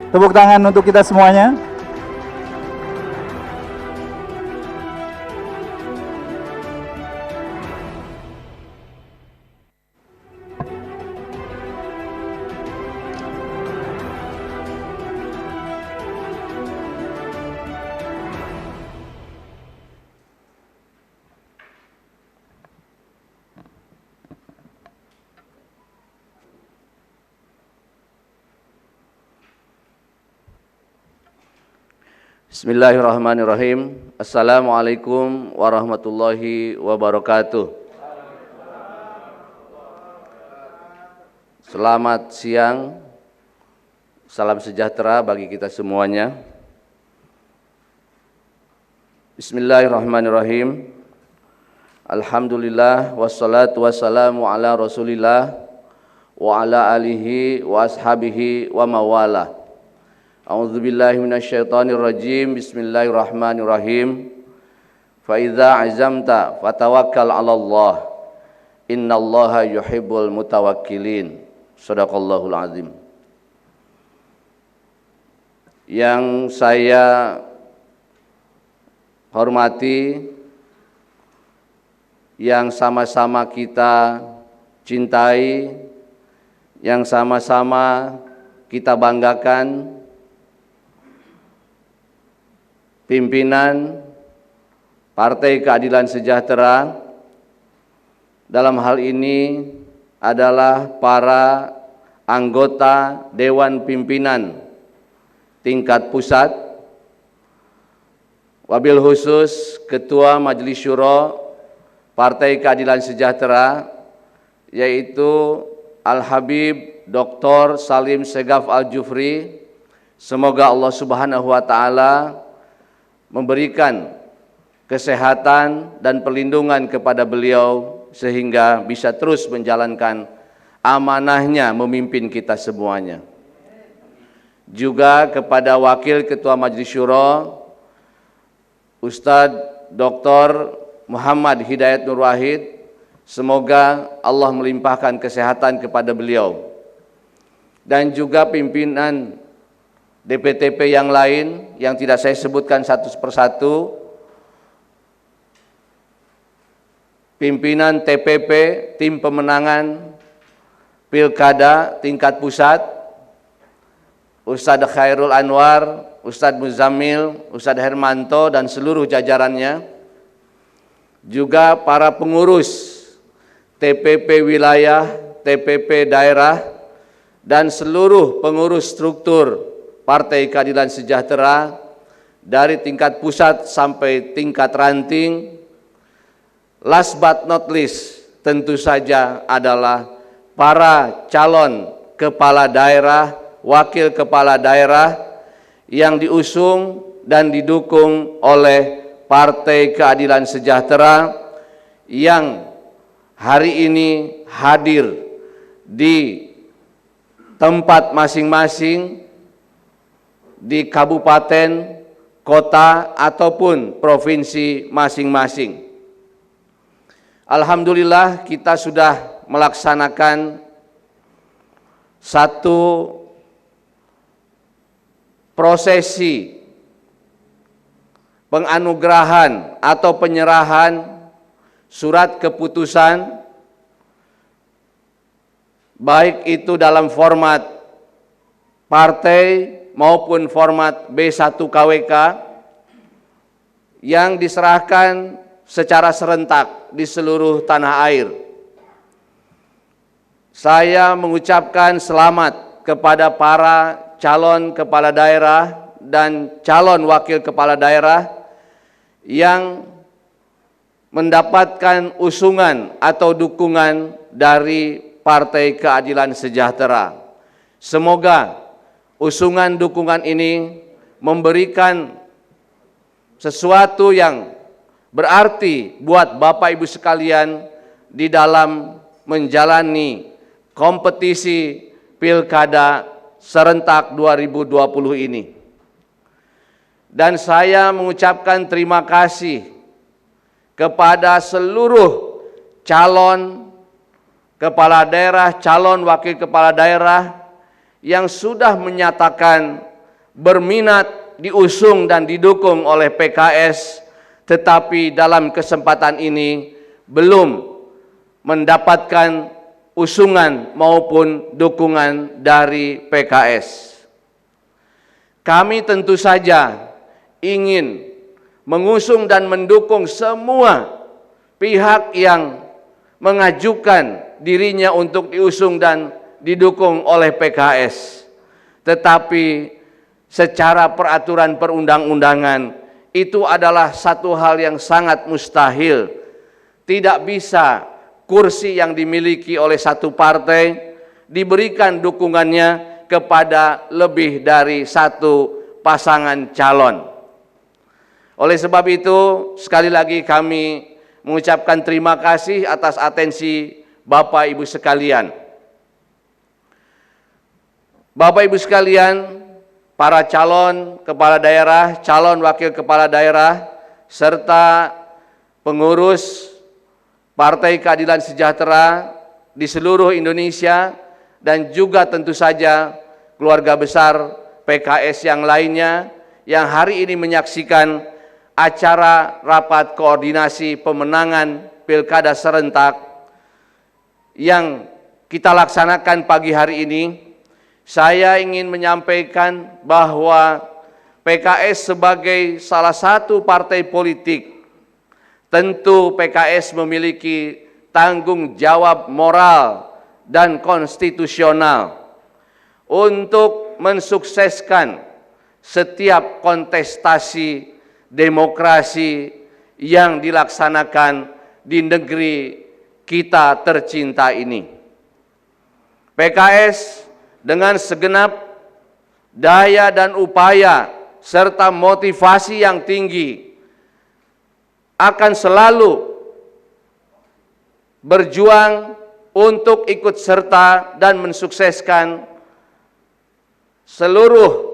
Tepuk tangan untuk kita semuanya. Bismillahirrahmanirrahim. Assalamualaikum warahmatullahi wabarakatuh. Selamat siang. Salam sejahtera bagi kita semuanya. Bismillahirrahmanirrahim. Alhamdulillah wassalatu wassalamu ala Rasulillah wa ala alihi wa ashabihi wa mawala. A'udzubillahi minasyaitonir rajim. Bismillahirrahmanirrahim. Fa idza azamta fatawakkal 'alallah. Innallaha yuhibbul mutawakkilin. Shadaqallahul azim. Yang saya hormati, yang sama-sama kita cintai, yang sama-sama kita banggakan, pimpinan Partai Keadilan Sejahtera, dalam hal ini adalah para anggota Dewan Pimpinan tingkat pusat, wabil khusus Ketua Majelis Syuro Partai Keadilan Sejahtera, yaitu Al-Habib Dr. Salim Segaf Al-Jufri. Semoga Allah Subhanahu wa Ta'ala memberikan kesehatan dan perlindungan kepada beliau sehingga bisa terus menjalankan amanahnya memimpin kita semuanya. Juga kepada Wakil Ketua Majelis Syuro Ustadz Dr. Muhammad Hidayat Nur Wahid, semoga Allah melimpahkan kesehatan kepada beliau. Dan juga pimpinan DPTP yang lain yang tidak saya sebutkan satu persatu, pimpinan TPP, tim pemenangan Pilkada tingkat pusat, Ustadz Khairul Anwar, Ustadz Muzammil, Ustadz Hermanto dan seluruh jajarannya, juga para pengurus TPP wilayah, TPP daerah, dan seluruh pengurus struktur Partai Keadilan Sejahtera dari tingkat pusat sampai tingkat ranting. Last but not least, tentu saja adalah para calon kepala daerah, wakil kepala daerah yang diusung dan didukung oleh Partai Keadilan Sejahtera yang hari ini hadir di tempat masing-masing, di kabupaten, kota, ataupun provinsi masing-masing. Alhamdulillah kita sudah melaksanakan satu prosesi penganugerahan atau penyerahan surat keputusan, baik itu dalam format partai maupun format B1 KWK yang diserahkan secara serentak di seluruh tanah air. Saya mengucapkan selamat kepada para calon kepala daerah dan calon wakil kepala daerah yang mendapatkan usungan atau dukungan dari Partai Keadilan Sejahtera. Semoga usungan dukungan ini memberikan sesuatu yang berarti buat Bapak Ibu sekalian di dalam menjalani kompetisi Pilkada serentak 2020 ini. Dan saya mengucapkan terima kasih kepada seluruh calon kepala daerah, calon wakil kepala daerah yang sudah menyatakan berminat diusung dan didukung oleh PKS, tetapi dalam kesempatan ini belum mendapatkan usungan maupun dukungan dari PKS. Kami tentu saja ingin mengusung dan mendukung semua pihak yang mengajukan dirinya untuk diusung dan didukung oleh PKS. Tetapi secara peraturan perundang-undangan itu adalah satu hal yang sangat mustahil. Tidak bisa kursi yang dimiliki oleh satu partai diberikan dukungannya kepada lebih dari satu pasangan calon. Oleh sebab itu, sekali lagi kami mengucapkan terima kasih atas atensi Bapak Ibu sekalian. Bapak Ibu sekalian, para calon kepala daerah, calon wakil kepala daerah, serta pengurus Partai Keadilan Sejahtera di seluruh Indonesia, dan juga tentu saja keluarga besar PKS yang lainnya yang hari ini menyaksikan acara rapat koordinasi pemenangan Pilkada serentak yang kita laksanakan pagi hari ini. Saya ingin menyampaikan bahwa PKS sebagai salah satu partai politik, tentu PKS memiliki tanggung jawab moral dan konstitusional untuk mensukseskan setiap kontestasi demokrasi yang dilaksanakan di negeri kita tercinta ini. PKS dengan segenap daya dan upaya serta motivasi yang tinggi akan selalu berjuang untuk ikut serta dan mensukseskan seluruh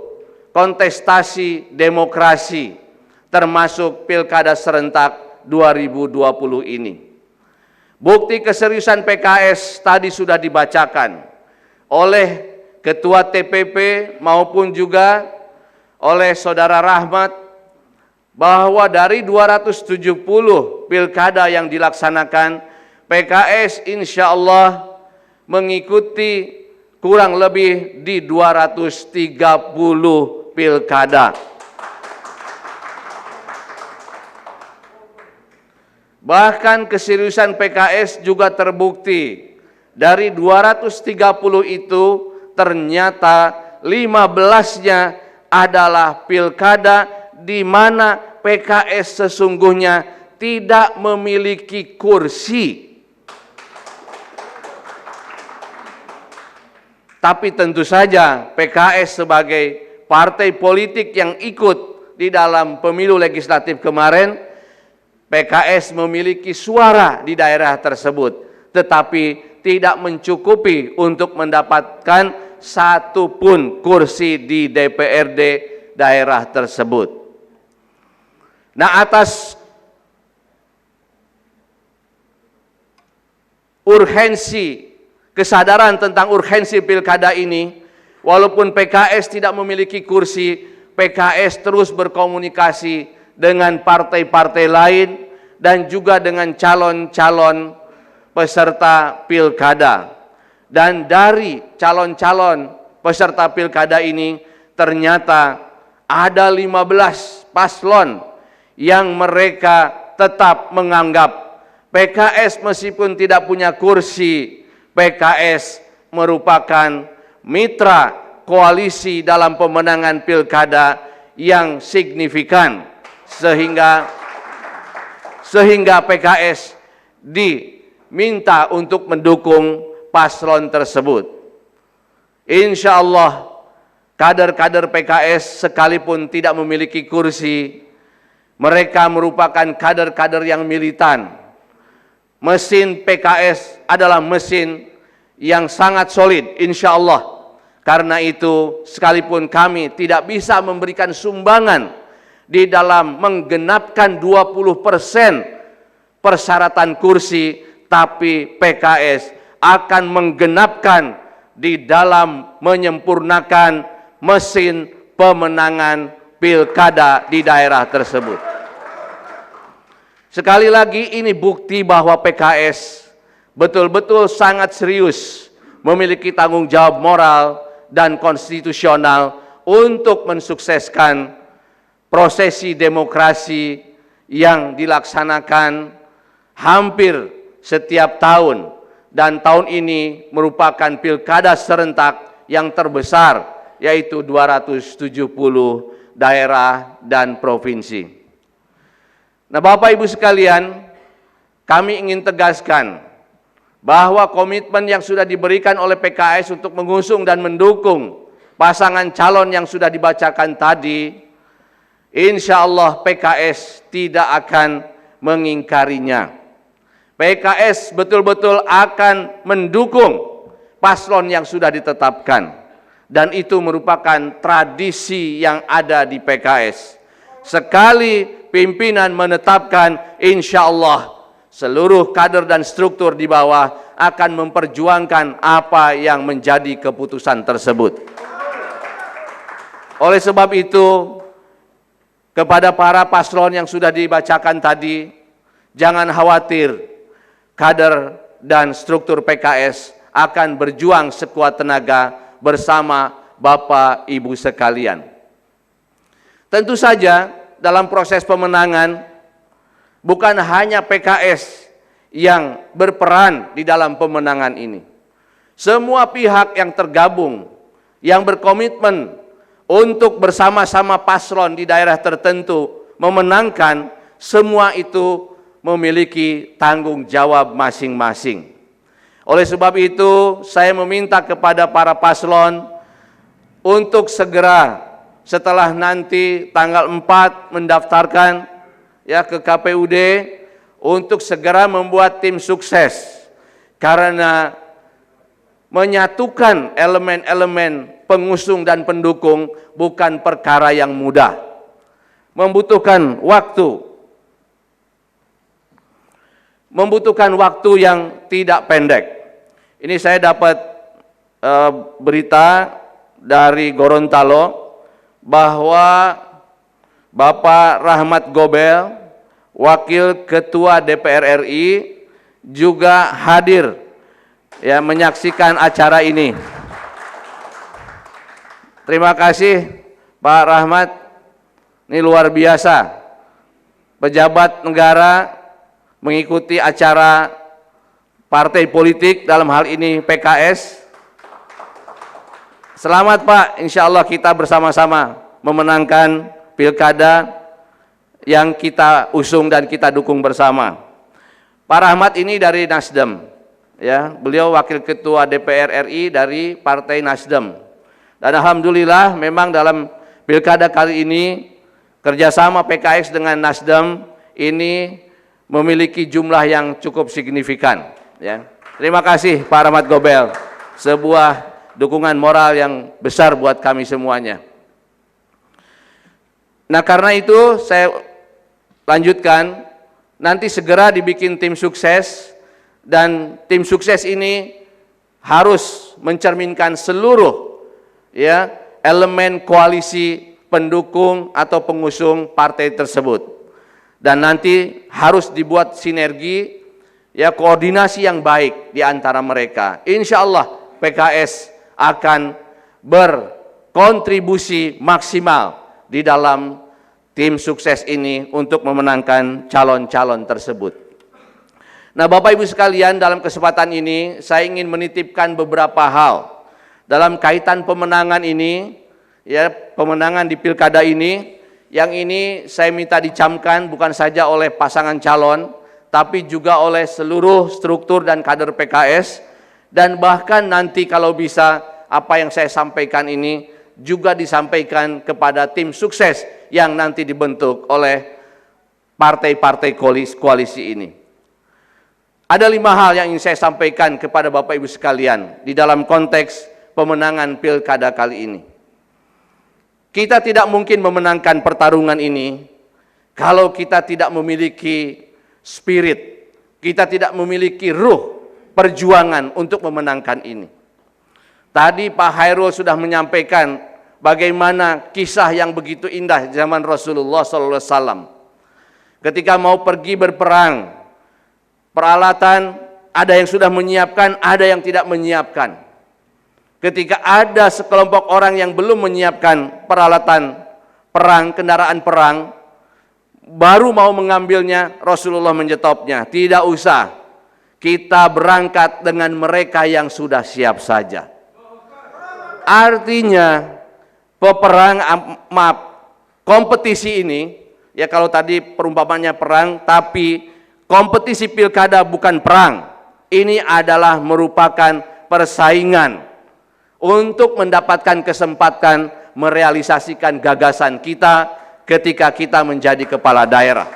kontestasi demokrasi, termasuk Pilkada serentak 2020 ini. Bukti keseriusan PKS tadi sudah dibacakan oleh Ketua TPP maupun juga oleh Saudara Rahmat, bahwa dari 270 pilkada yang dilaksanakan, PKS insya Allah mengikuti kurang lebih di 230 pilkada. Bahkan keseriusan PKS juga terbukti. Dari 230 itu ternyata 15-nya adalah pilkada di mana PKS sesungguhnya tidak memiliki kursi. Tapi tentu saja PKS sebagai partai politik yang ikut di dalam pemilu legislatif kemarin, PKS memiliki suara di daerah tersebut, tetapi tidak mencukupi untuk mendapatkan satu pun kursi di DPRD daerah tersebut. Nah, atas urgensi, kesadaran tentang urgensi pilkada ini, walaupun PKS tidak memiliki kursi, PKS terus berkomunikasi dengan partai-partai lain dan juga dengan calon-calon peserta pilkada. Dan dari calon-calon peserta pilkada ini ternyata ada 15 paslon yang mereka tetap menganggap PKS meskipun tidak punya kursi, PKS merupakan mitra koalisi dalam pemenangan pilkada yang signifikan, sehingga PKS diminta untuk mendukung paslon tersebut. Insya Allah kader-kader PKS sekalipun tidak memiliki kursi, mereka merupakan kader-kader yang militan. Mesin PKS adalah mesin yang sangat solid, insya Allah. Karena itu, sekalipun kami tidak bisa memberikan sumbangan di dalam menggenapkan 20% persyaratan kursi, tapi PKS akan menggenapkan di dalam menyempurnakan mesin pemenangan pilkada di daerah tersebut. Sekali lagi ini bukti bahwa PKS betul-betul sangat serius memiliki tanggung jawab moral dan konstitusional untuk mensukseskan prosesi demokrasi yang dilaksanakan hampir setiap tahun, dan tahun ini merupakan pilkada serentak yang terbesar, yaitu 270 daerah dan provinsi. Nah, Bapak Ibu sekalian, kami ingin tegaskan bahwa komitmen yang sudah diberikan oleh PKS untuk mengusung dan mendukung pasangan calon yang sudah dibacakan tadi, insya Allah PKS tidak akan mengingkarinya. PKS betul-betul akan mendukung paslon yang sudah ditetapkan, dan itu merupakan tradisi yang ada di PKS. Sekali pimpinan menetapkan, insya Allah seluruh kader dan struktur di bawah akan memperjuangkan apa yang menjadi keputusan tersebut. Oleh sebab itu, kepada para paslon yang sudah dibacakan tadi, jangan khawatir, kader dan struktur PKS akan berjuang sekuat tenaga bersama Bapak Ibu sekalian. Tentu saja dalam proses pemenangan bukan hanya PKS yang berperan di dalam pemenangan ini. Semua pihak yang tergabung, yang berkomitmen untuk bersama-sama paslon di daerah tertentu memenangkan, semua itu memiliki tanggung jawab masing-masing. Oleh sebab itu, saya meminta kepada para paslon untuk segera setelah nanti tanggal 4 mendaftarkan ya ke KPUD, untuk segera membuat tim sukses, karena menyatukan elemen-elemen pengusung dan pendukung bukan perkara yang mudah, membutuhkan waktu yang tidak pendek. Ini saya dapat berita dari Gorontalo bahwa Bapak Rahmat Gobel, Wakil Ketua DPR RI, juga hadir ya menyaksikan acara ini. Terima kasih Pak Rahmat, ini luar biasa. Pejabat negara mengikuti acara partai politik, dalam hal ini PKS. Selamat Pak, insya Allah kita bersama-sama memenangkan pilkada yang kita usung dan kita dukung bersama. Pak Rahmat ini dari Nasdem, ya, beliau Wakil Ketua DPR RI dari Partai Nasdem. Dan alhamdulillah memang dalam pilkada kali ini kerjasama PKS dengan Nasdem ini memiliki jumlah yang cukup signifikan. Ya. Terima kasih Pak Rahmat Gobel, sebuah dukungan moral yang besar buat kami semuanya. Nah, karena itu saya lanjutkan, nanti segera dibikin tim sukses, dan tim sukses ini harus mencerminkan seluruh ya elemen koalisi pendukung atau pengusung partai tersebut, dan nanti harus dibuat sinergi ya, koordinasi yang baik di antara mereka. Insya Allah PKS akan berkontribusi maksimal di dalam tim sukses ini untuk memenangkan calon-calon tersebut. Nah, Bapak Ibu sekalian, dalam kesempatan ini saya ingin menitipkan beberapa hal dalam kaitan pemenangan ini, ya, pemenangan di pilkada ini. Yang ini saya minta dicamkan bukan saja oleh pasangan calon, tapi juga oleh seluruh struktur dan kader PKS, dan bahkan nanti kalau bisa apa yang saya sampaikan ini juga disampaikan kepada tim sukses yang nanti dibentuk oleh partai-partai koalisi ini. Ada 5 hal yang ingin saya sampaikan kepada Bapak Ibu sekalian di dalam konteks pemenangan pilkada kali ini. Kita tidak mungkin memenangkan pertarungan ini kalau kita tidak memiliki spirit, kita tidak memiliki ruh perjuangan untuk memenangkan ini. Tadi Pak Hairul sudah menyampaikan bagaimana kisah yang begitu indah zaman Rasulullah SAW. Ketika mau pergi berperang, peralatan ada yang sudah menyiapkan, ada yang tidak menyiapkan. Ketika ada sekelompok orang yang belum menyiapkan peralatan perang, kendaraan perang, baru mau mengambilnya, Rasulullah menyetopnya. Tidak usah, kita berangkat dengan mereka yang sudah siap saja. Artinya kompetisi ini, ya kalau tadi perumpamannya perang, tapi kompetisi pilkada bukan perang. Ini adalah merupakan persaingan untuk mendapatkan kesempatan merealisasikan gagasan kita ketika kita menjadi kepala daerah.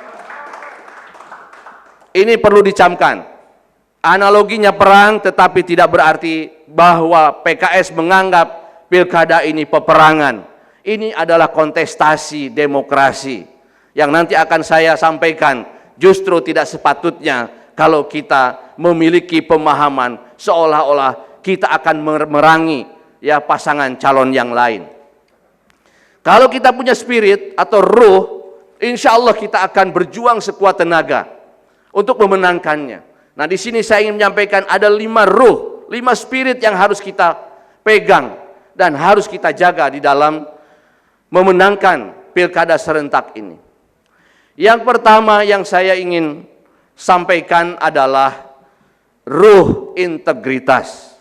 Ini perlu dicamkan. Analoginya perang, tetapi tidak berarti bahwa PKS menganggap pilkada ini peperangan. Ini adalah kontestasi demokrasi yang nanti akan saya sampaikan. Justru tidak sepatutnya kalau kita memiliki pemahaman seolah-olah kita akan merangi ya pasangan calon yang lain. Kalau kita punya spirit atau ruh, insya Allah kita akan berjuang sekuat tenaga untuk memenangkannya. Nah, di sini saya ingin menyampaikan ada 5 ruh, 5 spirit yang harus kita pegang dan harus kita jaga di dalam memenangkan pilkada serentak ini. Yang pertama yang saya ingin sampaikan adalah ruh integritas.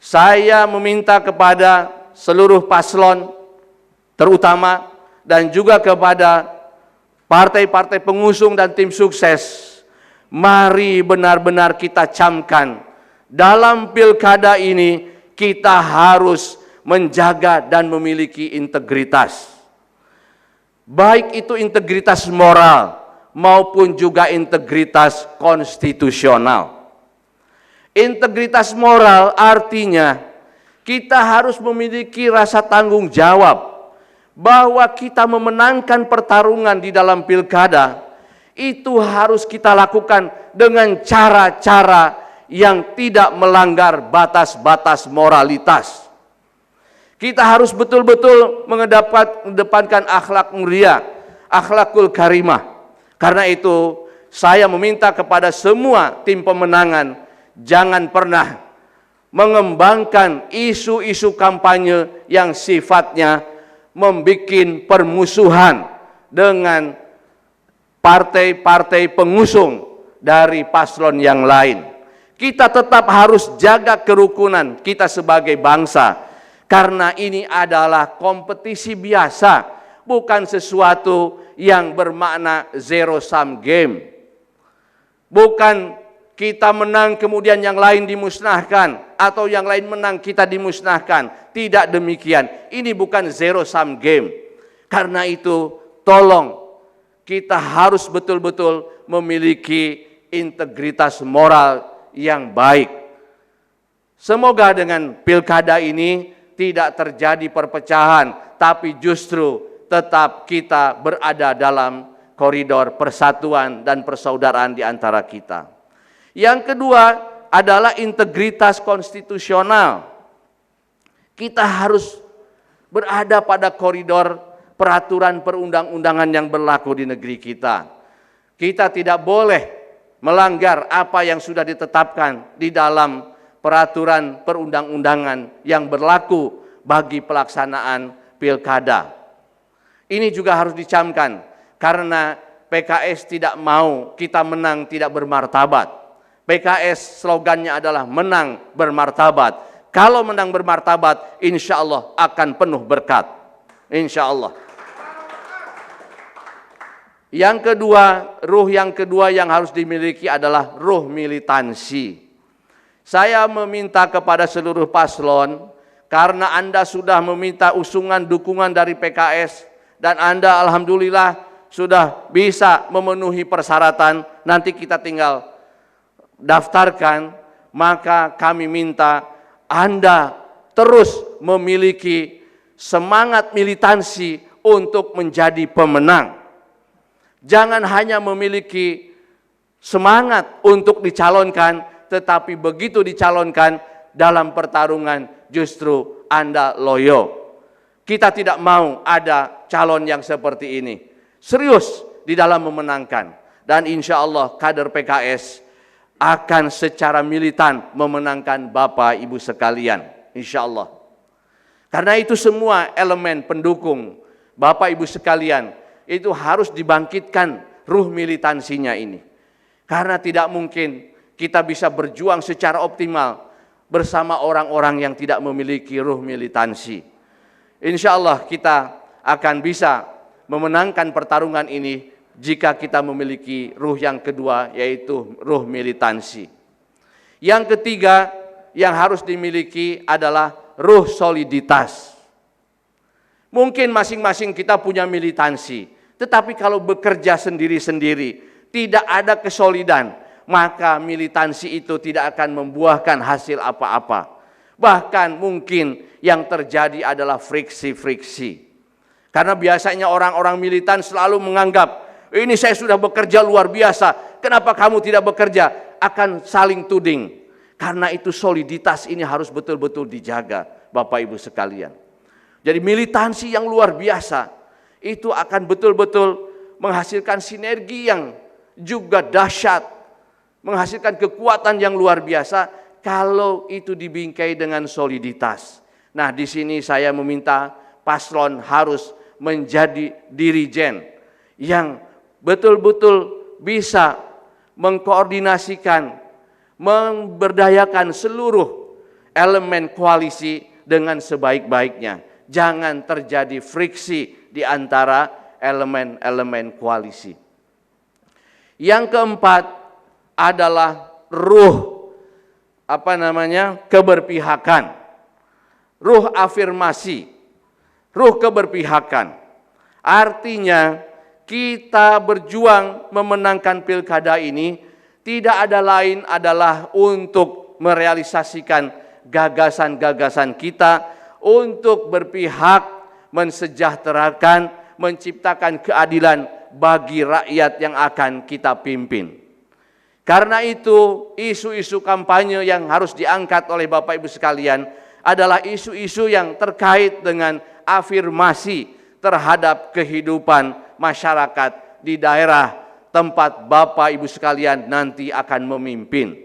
Saya meminta kepada seluruh paslon terutama dan juga kepada partai-partai pengusung dan tim sukses, mari benar-benar kita camkan dalam pilkada ini kita harus menjaga dan memiliki integritas. Baik itu integritas moral maupun juga integritas konstitusional. Integritas moral artinya kita harus memiliki rasa tanggung jawab bahwa kita memenangkan pertarungan di dalam pilkada itu harus kita lakukan dengan cara-cara yang tidak melanggar batas-batas moralitas. Kita harus betul-betul mengedepankan akhlak mulia, akhlakul karimah. Karena itu saya meminta kepada semua tim pemenangan, jangan pernah mengembangkan isu-isu kampanye yang sifatnya membuat permusuhan dengan partai-partai pengusung dari paslon yang lain. Kita tetap harus jaga kerukunan kita sebagai bangsa, karena ini adalah kompetisi biasa, bukan sesuatu yang bermakna zero sum game. Bukan kita menang kemudian yang lain dimusnahkan, atau yang lain menang kita dimusnahkan. Tidak demikian. Ini bukan zero sum game. Karena itu tolong kita harus betul-betul memiliki integritas moral yang baik. Semoga dengan pilkada ini tidak terjadi perpecahan, tapi justru tetap kita berada dalam koridor persatuan dan persaudaraan di antara kita. Yang kedua adalah integritas konstitusional. Kita harus berada pada koridor peraturan perundang-undangan yang berlaku di negeri kita. Kita tidak boleh melanggar apa yang sudah ditetapkan di dalam peraturan perundang-undangan yang berlaku bagi pelaksanaan pilkada. Ini juga harus dicamkan, karena PKS tidak mau kita menang tidak bermartabat. PKS slogannya adalah menang bermartabat. Kalau menang bermartabat, insya Allah akan penuh berkat. Insya Allah. Yang kedua, ruh yang kedua yang harus dimiliki adalah ruh militansi. Saya meminta kepada seluruh paslon, karena Anda sudah meminta usungan dukungan dari PKS, dan Anda alhamdulillah sudah bisa memenuhi persyaratan, nanti kita tinggal daftarkan, maka kami minta Anda terus memiliki semangat militansi untuk menjadi pemenang. Jangan hanya memiliki semangat untuk dicalonkan, tetapi begitu dicalonkan dalam pertarungan justru Anda loyo. Kita tidak mau ada calon yang seperti ini. Serius di dalam memenangkan. Dan insya Allah kader PKS akan secara militan memenangkan Bapak Ibu sekalian. Insya Allah. Karena itu semua elemen pendukung Bapak Ibu sekalian itu harus dibangkitkan ruh militansinya ini. Karena tidak mungkin kita bisa berjuang secara optimal bersama orang-orang yang tidak memiliki ruh militansi. Insya Allah kita akan bisa memenangkan pertarungan ini jika kita memiliki ruh yang kedua, yaitu ruh militansi. Yang ketiga yang harus dimiliki adalah ruh soliditas. Mungkin masing-masing kita punya militansi, tetapi kalau bekerja sendiri-sendiri, tidak ada kesolidan, maka militansi itu tidak akan membuahkan hasil apa-apa. Bahkan mungkin yang terjadi adalah friksi-friksi. Karena biasanya orang-orang militan selalu menganggap, ini saya sudah bekerja luar biasa, kenapa kamu tidak bekerja? Akan saling tuding. Karena itu soliditas ini harus betul-betul dijaga, Bapak Ibu sekalian. Jadi militansi yang luar biasa, itu akan betul-betul menghasilkan sinergi yang juga dahsyat, menghasilkan kekuatan yang luar biasa, kalau itu dibingkai dengan soliditas. Nah, di sini saya meminta paslon harus menjadi dirijen yang betul-betul bisa mengkoordinasikan, memberdayakan seluruh elemen koalisi dengan sebaik-baiknya. Jangan terjadi friksi di antara elemen-elemen koalisi. Yang keempat adalah ruh keberpihakan, ruh afirmasi, ruh keberpihakan. Artinya kita berjuang memenangkan pilkada ini tidak ada lain adalah untuk merealisasikan gagasan-gagasan kita, untuk berpihak, mensejahterakan, menciptakan keadilan bagi rakyat yang akan kita pimpin. Karena itu isu-isu kampanye yang harus diangkat oleh Bapak Ibu sekalian adalah isu-isu yang terkait dengan afirmasi terhadap kehidupan masyarakat di daerah tempat Bapak Ibu sekalian nanti akan memimpin.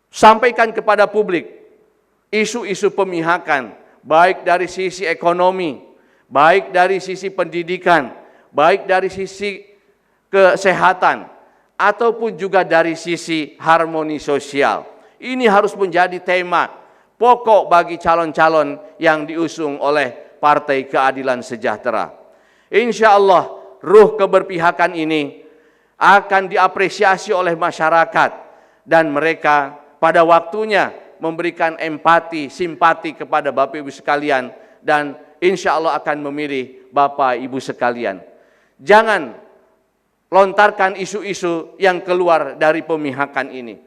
Sampaikan kepada publik isu-isu pemihakan, baik dari sisi ekonomi, baik dari sisi pendidikan, baik dari sisi kesehatan, ataupun juga dari sisi harmoni sosial. Ini harus menjadi tema pokok bagi calon-calon yang diusung oleh Partai Keadilan Sejahtera. Insya Allah ruh keberpihakan ini akan diapresiasi oleh masyarakat dan mereka pada waktunya memberikan empati, simpati kepada Bapak Ibu sekalian dan insya Allah akan memilih Bapak Ibu sekalian. Jangan lontarkan isu-isu yang keluar dari pemihakan ini.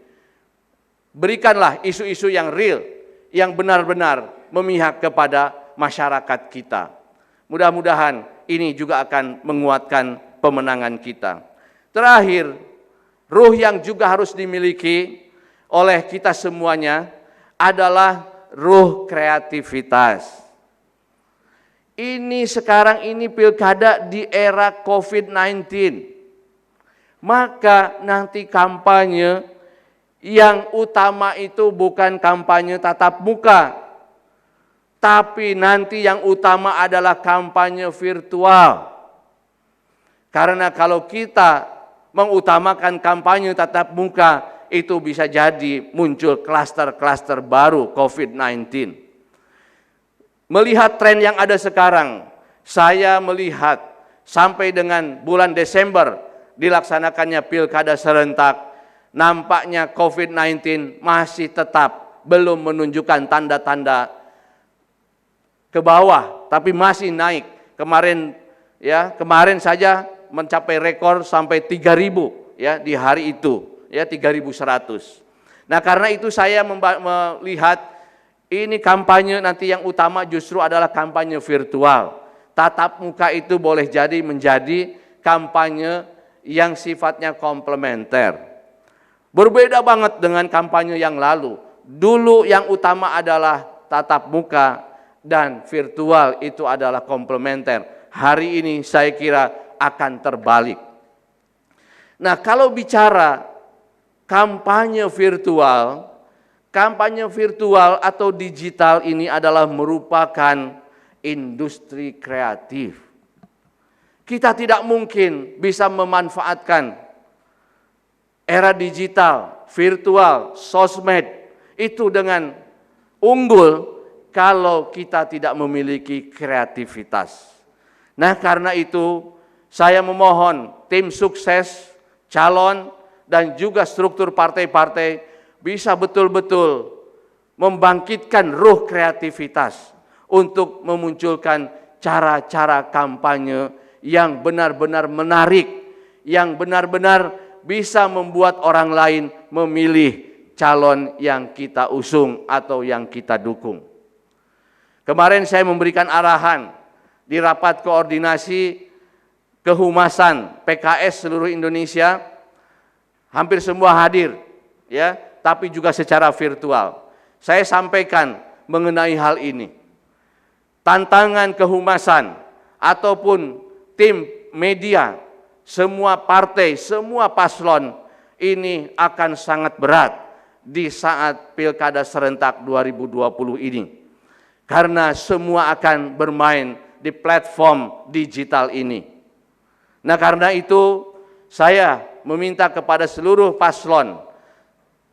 Berikanlah isu-isu yang real, yang benar-benar memihak kepada masyarakat kita. Mudah-mudahan ini juga akan menguatkan pemenangan kita. Terakhir, ruh yang juga harus dimiliki oleh kita semuanya adalah ruh kreativitas. Ini sekarang ini pilkada di era COVID-19. Maka nanti kampanye yang utama itu bukan kampanye tatap muka, tapi nanti yang utama adalah kampanye virtual. Karena kalau kita mengutamakan kampanye tatap muka, itu bisa jadi muncul klaster-klaster baru COVID-19. Melihat tren yang ada sekarang, saya melihat sampai dengan bulan Desember dilaksanakannya pilkada serentak, nampaknya COVID-19 masih tetap belum menunjukkan tanda-tanda ke bawah, tapi masih naik. Kemarin saja mencapai rekor sampai 3.000 ya di hari itu, ya 3.100. Nah, karena itu saya melihat ini kampanye nanti yang utama justru adalah kampanye virtual. Tatap muka itu boleh jadi menjadi kampanye yang sifatnya komplementer. Berbeda banget dengan kampanye yang lalu. Dulu yang utama adalah tatap muka dan virtual itu adalah komplementer. Hari ini saya kira akan terbalik. Nah, kalau bicara kampanye virtual atau digital ini adalah merupakan industri kreatif. Kita tidak mungkin bisa memanfaatkan era digital, virtual, sosmed itu dengan unggul kalau kita tidak memiliki kreativitas. Nah, karena itu saya memohon tim sukses, calon, dan juga struktur partai-partai bisa betul-betul membangkitkan ruh kreativitas untuk memunculkan cara-cara kampanye yang benar-benar menarik, yang benar-benar bisa membuat orang lain memilih calon yang kita usung atau yang kita dukung. Kemarin saya memberikan arahan di rapat koordinasi kehumasan PKS seluruh Indonesia, hampir semua hadir, ya, tapi juga secara virtual. Saya sampaikan mengenai hal ini. Tantangan kehumasan ataupun tim media, semua partai, semua paslon ini akan sangat berat di saat Pilkada serentak 2020 ini. Karena semua akan bermain di platform digital ini. Nah, karena itu saya meminta kepada seluruh paslon,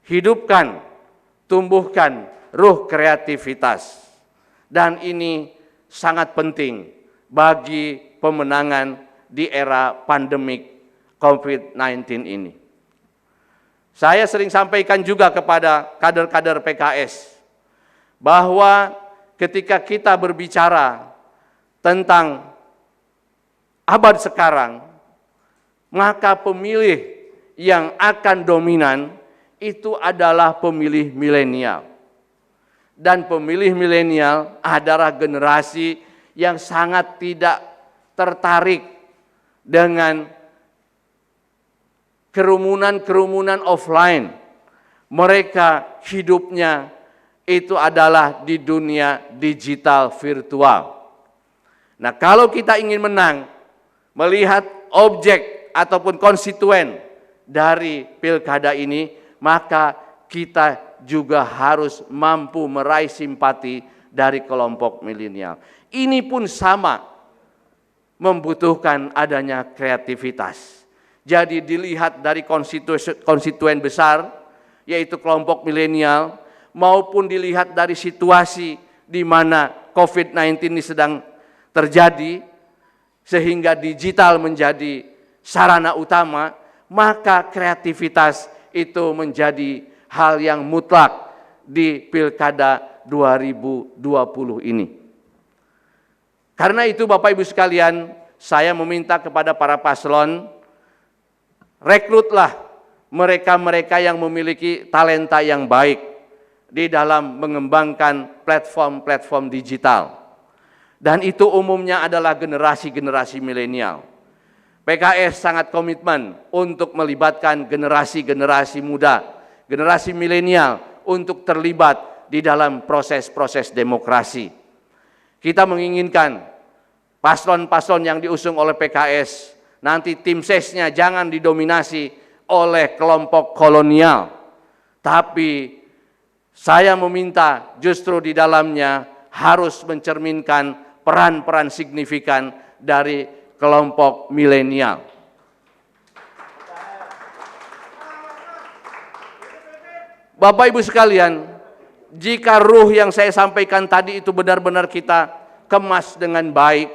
hidupkan, tumbuhkan ruh kreativitas. Dan ini sangat penting bagi pemenangan di era pandemik COVID-19 ini. Saya sering sampaikan juga kepada kader-kader PKS bahwa ketika kita berbicara tentang abad sekarang, maka pemilih yang akan dominan itu adalah pemilih milenial. Dan pemilih milenial adalah generasi yang sangat tidak tertarik dengan kerumunan-kerumunan offline. Mereka hidupnya itu adalah di dunia digital virtual. Nah, kalau kita ingin menang, melihat objek ataupun konstituen dari pilkada ini, maka kita juga harus mampu meraih simpati dari kelompok milenial. Ini pun sama membutuhkan adanya kreativitas. Jadi dilihat dari konstituen besar, yaitu kelompok milenial, maupun dilihat dari situasi di mana COVID-19 ini sedang terjadi, sehingga digital menjadi sarana utama, maka kreativitas itu menjadi hal yang mutlak di Pilkada 2020 ini. Karena itu Bapak Ibu sekalian, saya meminta kepada para paslon, rekrutlah mereka-mereka yang memiliki talenta yang baik di dalam mengembangkan platform-platform digital. Dan itu umumnya adalah generasi-generasi milenial. PKS sangat komitmen untuk melibatkan generasi-generasi muda, generasi milenial untuk terlibat di dalam proses-proses demokrasi. Kita menginginkan paslon-paslon yang diusung oleh PKS, nanti tim sesnya jangan didominasi oleh kelompok kolonial. Tapi saya meminta justru di dalamnya harus mencerminkan peran-peran signifikan dari kelompok milenial. Bapak Ibu sekalian, jika ruh yang saya sampaikan tadi itu benar-benar kita kemas dengan baik,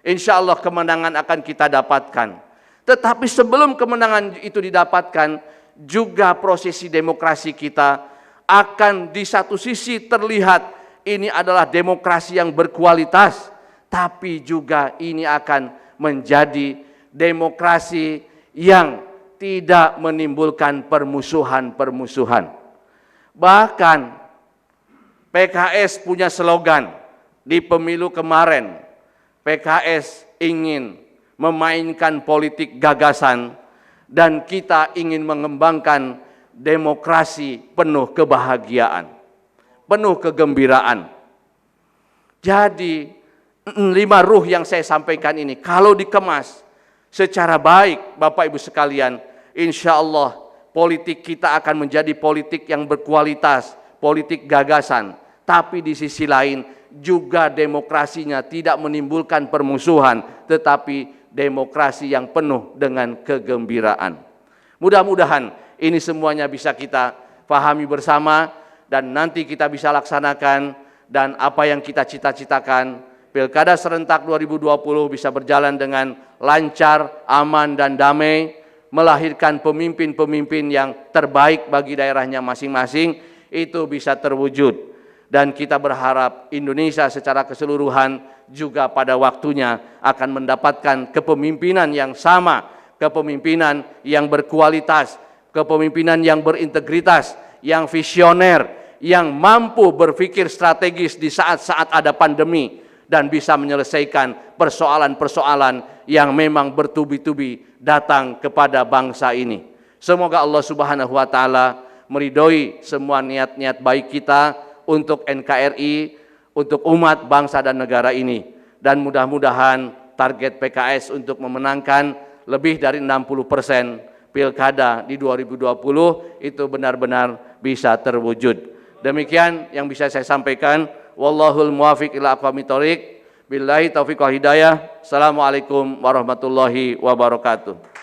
insya Allah kemenangan akan kita dapatkan. Tetapi sebelum kemenangan itu didapatkan, juga prosesi demokrasi kita akan di satu sisi terlihat ini adalah demokrasi yang berkualitas, tapi juga ini akan menjadi demokrasi yang tidak menimbulkan permusuhan-permusuhan. Bahkan PKS punya slogan di pemilu kemarin, PKS ingin memainkan politik gagasan dan kita ingin mengembangkan demokrasi penuh kebahagiaan, penuh kegembiraan. Jadi 5 ruh yang saya sampaikan ini kalau dikemas secara baik Bapak Ibu sekalian, insya Allah politik kita akan menjadi politik yang berkualitas, politik gagasan. Tapi di sisi lain juga demokrasinya tidak menimbulkan permusuhan, tetapi demokrasi yang penuh dengan kegembiraan. Mudah-mudahan ini semuanya bisa kita pahami bersama dan nanti kita bisa laksanakan, dan apa yang kita cita-citakan Pilkada serentak 2020 bisa berjalan dengan lancar, aman dan damai, melahirkan pemimpin-pemimpin yang terbaik bagi daerahnya masing-masing, itu bisa terwujud. Dan kita berharap Indonesia secara keseluruhan juga pada waktunya akan mendapatkan kepemimpinan yang sama, kepemimpinan yang berkualitas, kepemimpinan yang berintegritas, yang visioner, yang mampu berpikir strategis di saat-saat ada pandemi, dan bisa menyelesaikan persoalan-persoalan yang memang bertubi-tubi datang kepada bangsa ini. Semoga Allah Subhanahu wa taala meridhoi semua niat-niat baik kita untuk NKRI, untuk umat bangsa dan negara ini. Dan mudah-mudahan target PKS untuk memenangkan lebih dari 60% pilkada di 2020 itu benar-benar bisa terwujud. Demikian yang bisa saya sampaikan. Wallahul muwafiq ila aqwamit thoriq. Billahi taufiq wal hidayah. Assalamualaikum warahmatullahi wabarakatuh.